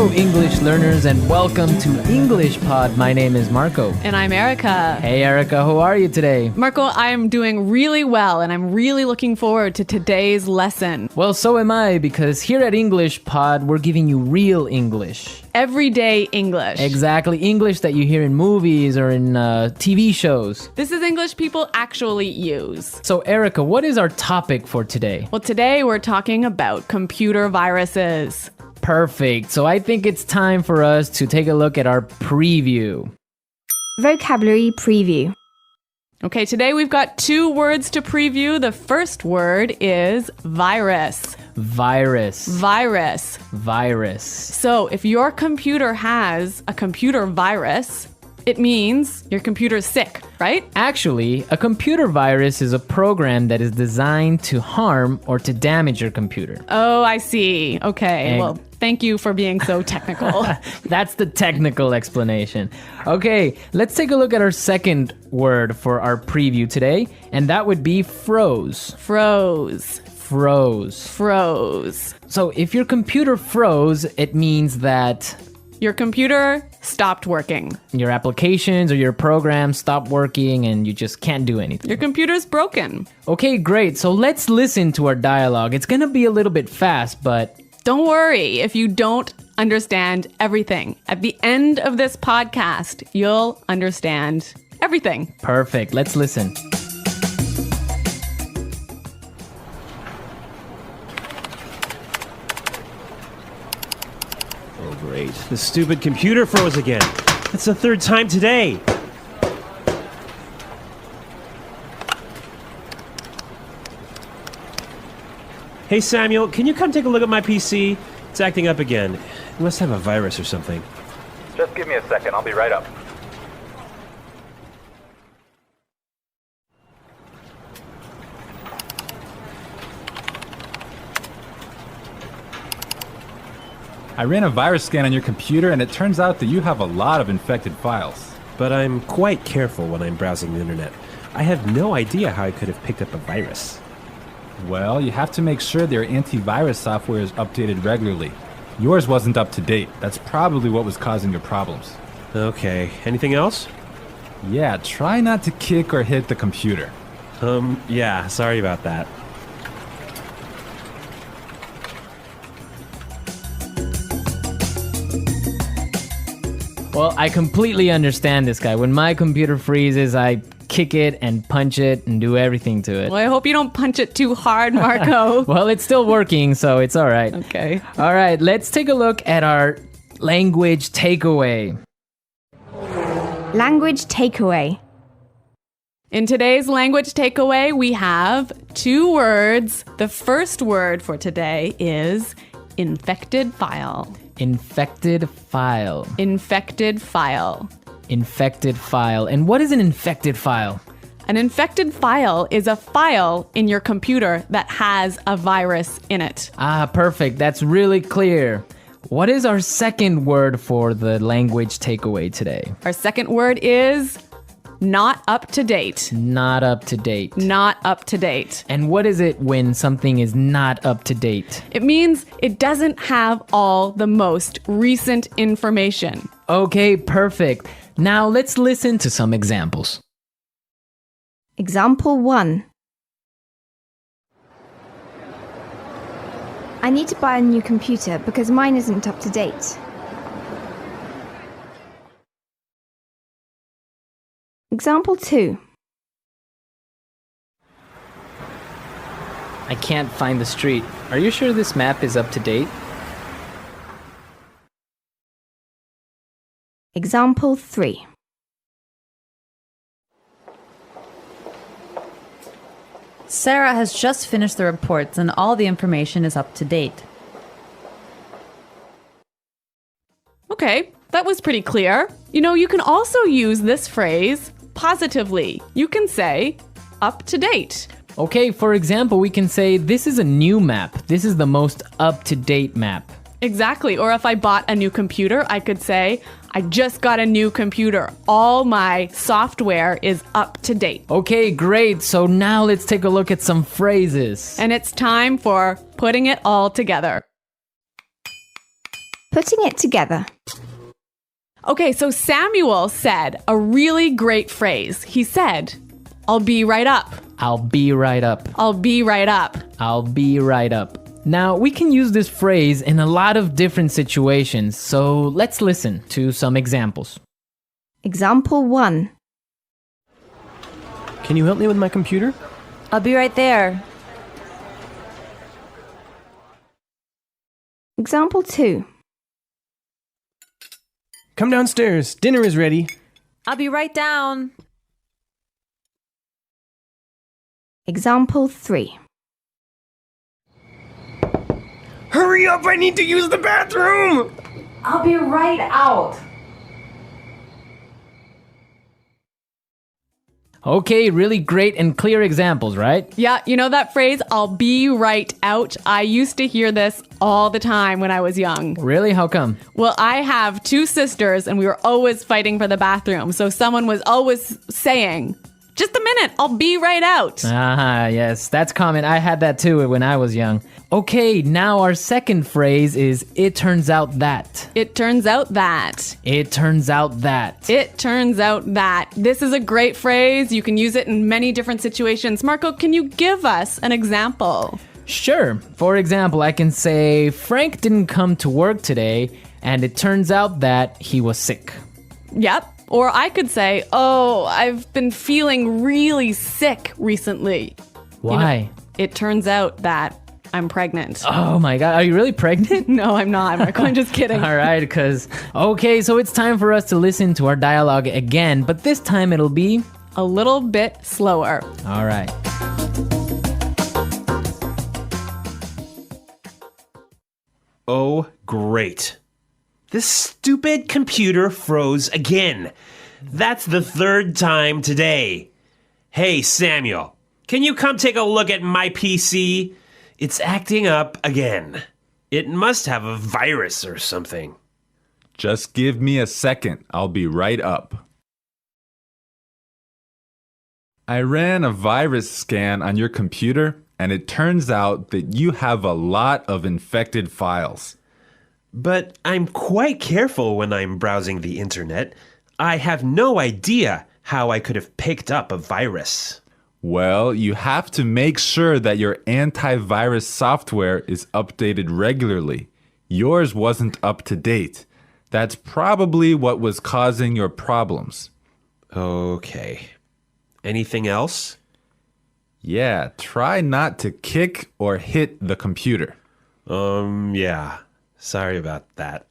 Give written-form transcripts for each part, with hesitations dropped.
Hello, English learners, and welcome to English Pod. My name is Marco. And I'm Erica. Hey, Erica, how are you today? Marco, I am doing really well, and I'm really looking forward to today's lesson. Well, so am I, because here at English Pod, we're giving you real English. Everyday English. Exactly, English that you hear in movies or in TV shows. This is English people actually use. So, Erica, what is our topic for today? Well, today we're talking about computer viruses. Perfect. So I think it's time for us to take a look at our preview. Vocabulary preview. Okay, today we've got 2 words to preview. The first word is virus. Virus. Virus. Virus. So if your computer has a computer virus, it means your computer's sick, right? Actually, a computer virus is a program that is designed to harm or to damage your computer. Oh, I see. Okay, well, thank you for being so technical. That's the technical explanation. Okay, let's take a look at our second word for our preview today, and that would be froze. Froze. Froze. Froze. So if your computer froze, it means that Your computer stopped working. your applications or your programs stop working and you just can't do anything. Your computer's broken. Okay, great. So let's listen to our dialogue. It's gonna be a little bit fast, but Don't worry if you don't understand everything. At the end of this podcast, you'll understand everything. perfect. Let's listen. Oh, great. The stupid computer froze again. That's the 3rd time today. Hey, Samuel, can you come take a look at my PC? It's acting up again. It must have a virus or something. Just give me a second, I'll be right up. I ran a virus scan on your computer and it turns out that you have a lot of infected files. But I'm quite careful when I'm browsing the internet. I have no idea how I could have picked up a virus. Well, you have to make sure their antivirus software is updated regularly. Yours wasn't up to date. That's probably what was causing your problems. Okay, anything else? Yeah, try not to kick or hit the computer. Yeah, sorry about that. Well, I completely understand this guy. When my computer freezes, I kick it and punch it and do everything to it. Well, I hope you don't punch it too hard, Marco. Well, it's still working, so it's all right. Okay. All right, let's take a look at our language takeaway. Language takeaway. In today's language takeaway, we have 2 words. The first word for today is infected file. Infected file. Infected file. Infected file. And what is an infected file? An infected file is a file in your computer that has a virus in it. Ah, perfect. That's really clear. What is our second word for the language takeaway today? Our second word is not up to date. Not up to date. Not up to date. And what is it when something is not up to date? It means it doesn't have all the most recent information. Okay, perfect. Now let's listen to some examples. Example 1. I need to buy a new computer because mine isn't up to date. Example 2. I can't find the street. Are you sure this map is up to date? Example 3. Sarah has just finished the reports and all the information is up to date. Okay, that was pretty clear. You know, you can also use this phrase positively. You can say up to date. Okay, for example, we can say this is a new map. This is the most up-to-date map. Exactly. Or if I bought a new computer, I could say, I just got a new computer. All my software is up to date. Okay, great. So now let's take a look at some phrases. And it's time for putting it all together. Putting it together. Okay, so Samuel said a really great phrase. He said, I'll be right up. I'll be right up. I'll be right up. I'll be right up. Now, we can use this phrase in a lot of different situations, so let's listen to some examples. Example 1. Can you help me with my computer? I'll be right there. Example 2. Come downstairs. Dinner is ready. I'll be right down. Example 3. Hurry up! I need to use the bathroom! I'll be right out. Okay, really great and clear examples, right? Yeah, you know that phrase, I'll be right out? I used to hear this all the time when I was young. Really? How come? Well, I have 2 sisters and we were always fighting for the bathroom. So someone was always saying, just a minute, I'll be right out. Ah, yes, that's common. I had that too when I was young. Okay, now our second phrase is, it turns out that. It turns out that. It turns out that. It turns out that. This is a great phrase. You can use it in many different situations. Marco, can you give us an example? Sure. For example, I can say, Frank didn't come to work today, and it turns out that he was sick. Yep. Or I could say, oh, I've been feeling really sick recently. Why? It turns out that I'm pregnant. Oh my God, are you really pregnant? No, I'm not, Marco. I'm just kidding. All right, okay, so it's time for us to listen to our dialogue again, but this time it'll be A little bit slower. all right. Oh, great. This stupid computer froze again. That's the 3rd time today. Hey, Samuel, can you come take a look at my PC? It's acting up again. It must have a virus or something. Just give me a second. I'll be right up. I ran a virus scan on your computer, and it turns out that you have a lot of infected files. But I'm quite careful when I'm browsing the internet. I have no idea how I could have picked up a virus. Well, you have to make sure that your antivirus software is updated regularly. Yours wasn't up to date. That's probably what was causing your problems. Okay. Anything else? Yeah, try not to kick or hit the computer. Yeah. Sorry about that.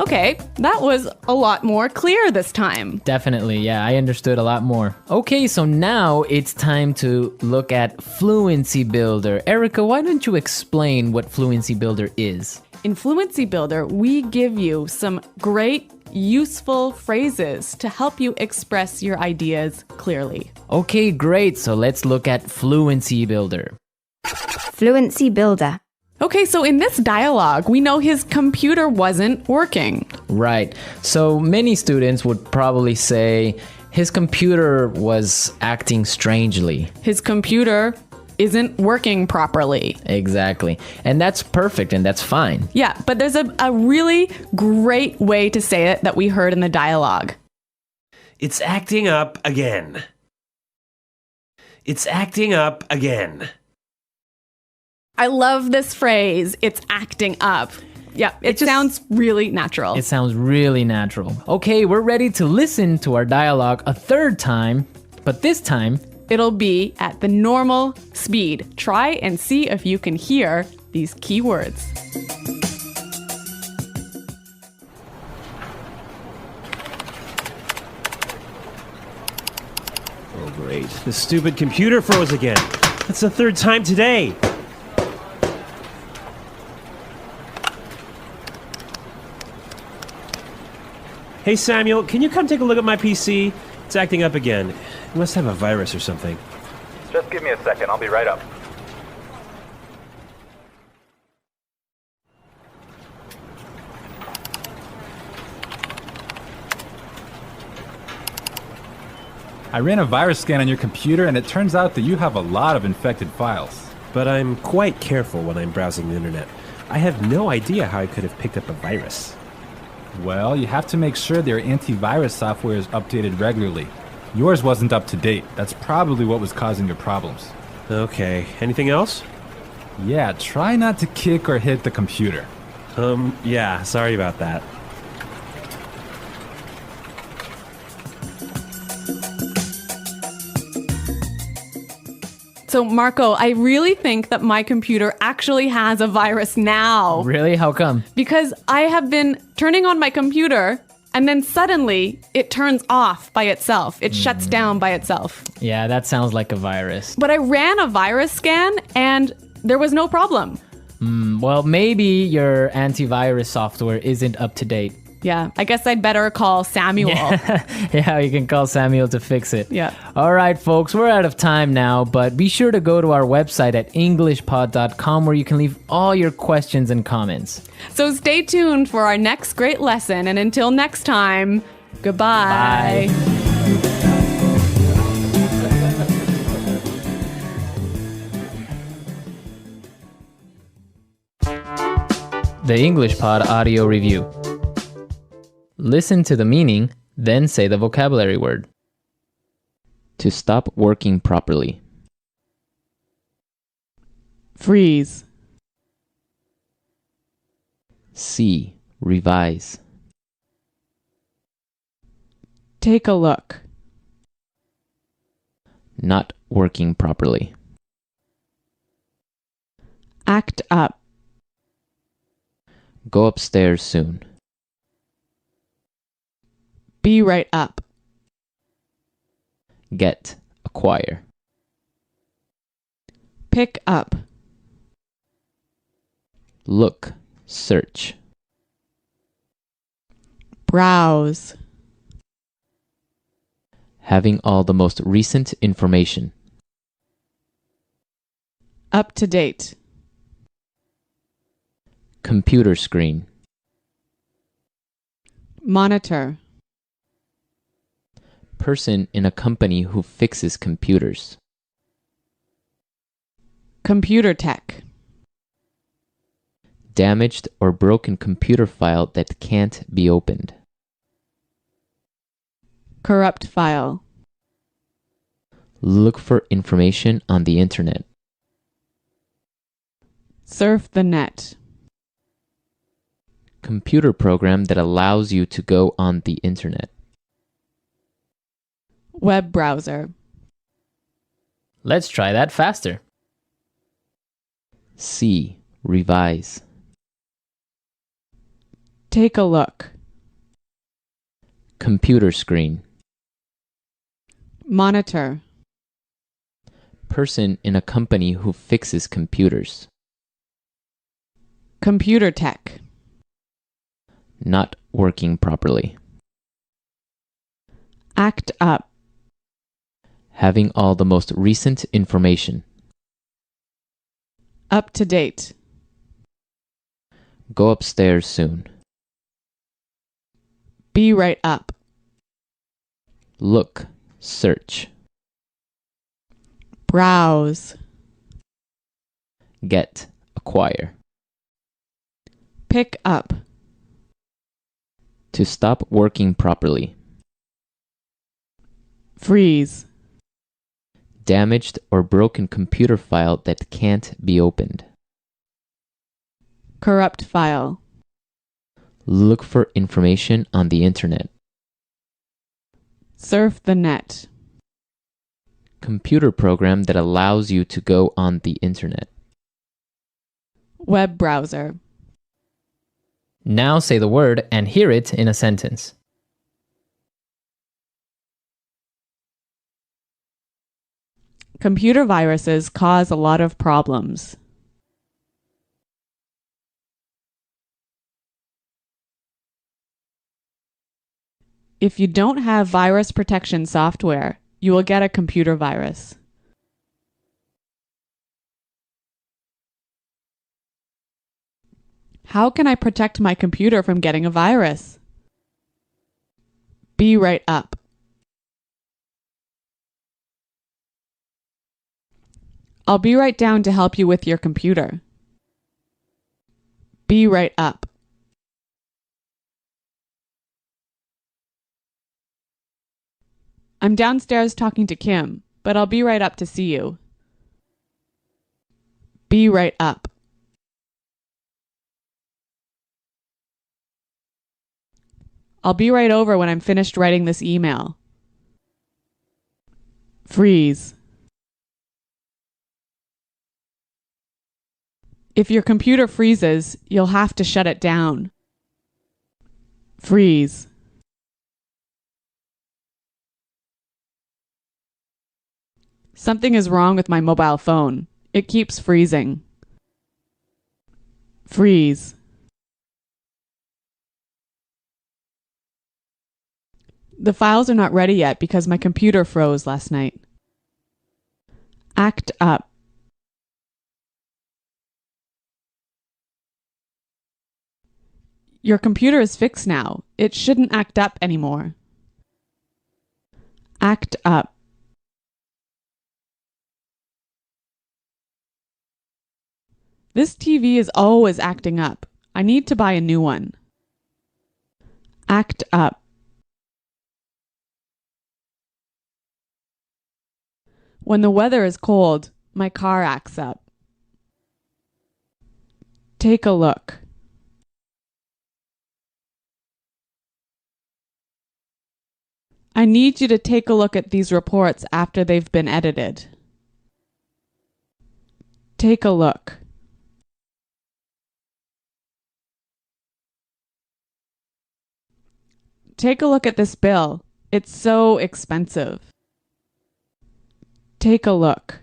Okay, that was a lot more clear this time. Definitely, yeah, I understood a lot more. Okay, so now it's time to look at Fluency Builder. Erica, why don't you explain what Fluency Builder is? In Fluency Builder, we give you some great, useful phrases to help you express your ideas clearly. Okay, great, so let's look at Fluency Builder. Fluency Builder. Okay, so in this dialogue, we know his computer wasn't working. Right, so many students would probably say his computer was acting strangely. His computer isn't working properly. Exactly, and that's perfect and that's fine. Yeah, but there's a really great way to say it that we heard in the dialogue. It's acting up again. It's acting up again. I love this phrase, it's acting up. Yeah, it sounds really natural. It sounds really natural. Okay, we're ready to listen to our dialogue a 3rd time, but this time, It'll be at the normal speed. Try and see if you can hear these key words. Oh, great. The stupid computer froze again. That's the 3rd time today. Hey, Samuel, can you come take a look at my PC? It's acting up again. It must have a virus or something. Just give me a second. I'll be right up. I ran a virus scan on your computer, and it turns out that you have a lot of infected files. but I'm quite careful when I'm browsing the internet. I have no idea how I could have picked up a virus. Well, you have to make sure their antivirus software is updated regularly. Yours wasn't up to date. That's probably what was causing your problems. Okay, anything else? Yeah, try not to kick or hit the computer. Yeah, sorry about that. So, Marco, I really think that my computer actually has a virus now. Really? How come? Because I have been turning on my computer and then suddenly it turns off by itself. It shuts down by itself. Yeah, that sounds like a virus. But I ran a virus scan and there was no problem. Well, maybe your antivirus software isn't up to date. Yeah, I guess I'd better call Samuel. Yeah, you can call Samuel to fix it. Yeah. All right, folks, we're out of time now, but be sure to go to our website at englishpod.com where you can leave all your questions and comments. So stay tuned for our next great lesson. And until next time, goodbye. Bye. The English Pod Audio Review. Listen to the meaning, then say the vocabulary word. To stop working properly. Freeze. See, revise. Take a look. Not working properly. Act up. Go upstairs soon. Be right up. Get, acquire. Pick up. Look, search. Browse. Having all the most recent information. Up to date. Computer screen. Monitor. Person in a company who fixes computers. Computer tech. Damaged or broken computer file that can't be opened. Corrupt file. Look for information on the internet. Surf the net. Computer program that allows you to go on the internet. Web browser. Let's try that faster. See, revise. Take a look. Computer screen. Monitor. Person in a company who fixes computers. Computer tech. Not working properly. Act up. Having all the most recent information. Up to date. Go upstairs soon. Be right up. Look, search. Browse. Get, acquire. Pick up. To stop working properly. Freeze. Damaged or broken computer file that can't be opened. Corrupt file. Look for information on the internet. Surf the net. Computer program that allows you to go on the internet. Web browser. Now say the word and hear it in a sentence. Computer viruses cause a lot of problems. If you don't have virus protection software, you will get a computer virus. How can I protect my computer from getting a virus? Be right up. I'll be right down to help you with your computer. Be right up. I'm downstairs talking to Kim, but I'll be right up to see you. Be right up. I'll be right over when I'm finished writing this email. Freeze. If your computer freezes, you'll have to shut it down. Freeze. Something is wrong with my mobile phone. It keeps freezing. Freeze. The files are not ready yet because my computer froze last night. Act up. Your computer is fixed now. It shouldn't act up anymore. Act up. This TV is always acting up. I need to buy a new one. Act up. When the weather is cold, my car acts up. Take a look. I need you to take a look at these reports after they've been edited. Take a look. Take a look at this bill. It's so expensive. Take a look.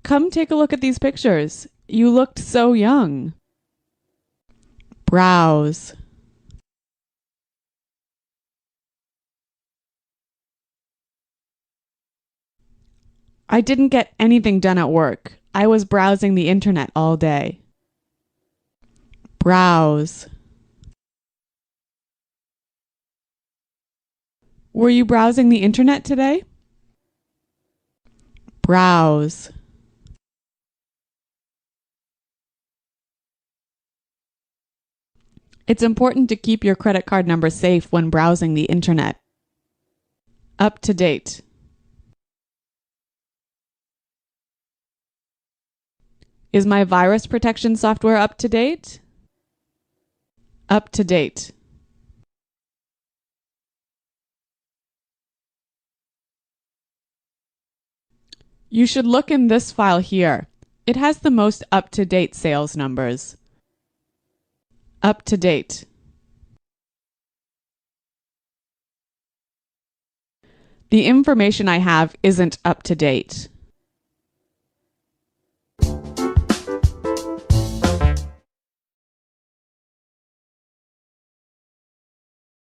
Come take a look at these pictures. You looked so young. Browse. I didn't get anything done at work. I was browsing the internet all day. Browse. Were you browsing the internet today? Browse. It's important to keep your credit card number safe when browsing the internet. Up to date. Is my virus protection software up to date? Up to date. You should look in this file here. It has the most up-to-date sales numbers. Up to date. The information I have isn't up to date.